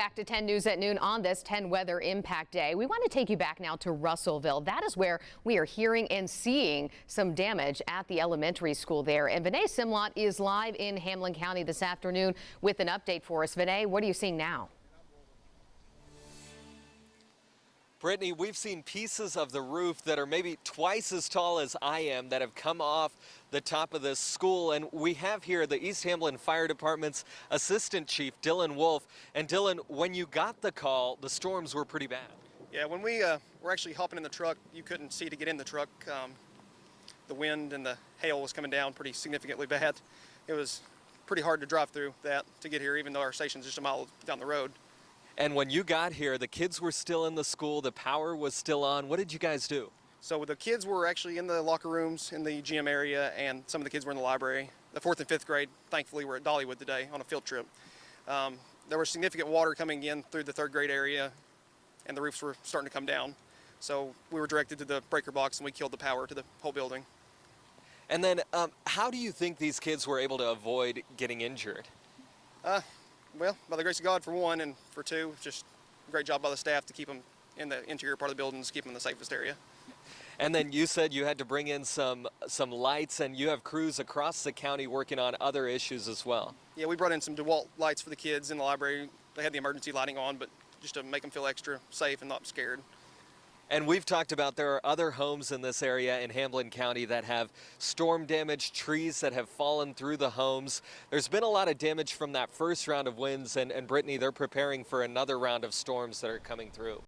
Back to 10 News at noon on this 10 Weather Impact Day. We want to take you back now to Russellville. That is where we are hearing and seeing some damage at the elementary school there. And Vinay Simlot is live in Hamlin County this afternoon with an update for us. Vinay, what are you seeing now? Brittany, we've seen pieces of the roof that are maybe twice as tall as I am that have come off the top of this school. And we have here the East Hamlin Fire Department's Assistant Chief, Dylan Wolf. And Dylan, when you got the call, the storms were pretty bad. Yeah, when we were actually hopping in the truck, you couldn't see to get in the truck. The wind and the hail was coming down pretty significantly bad. It was pretty hard to drive through that to get here, even though our station's just a mile down the road. And when you got here, the kids were still in the school, the power was still on. What did you guys do? So the kids were actually in the locker rooms in the gym area, and some of the kids were in the library. The 4th and 5th grade, thankfully, were at Dollywood today on a field trip. There was significant water coming in through the 3rd grade area, and the roofs were starting to come down. So we were directed to the breaker box, and we killed the power to the whole building. And then how do you think these kids were able to avoid getting injured? Well, by the grace of God, for one, and for two, just a great job by the staff to keep them in the interior part of the buildings, keep them in the safest area. And then you said you had to bring in some lights, and you have crews across the county working on other issues as well. Yeah, we brought in some DeWalt lights for the kids in the library. They had the emergency lighting on, but just to make them feel extra safe and not scared. And we've talked about there are other homes in this area in Hamlin County that have storm damaged trees that have fallen through the homes. There's been a lot of damage from that first round of winds, and Brittany, they're preparing for another round of storms that are coming through.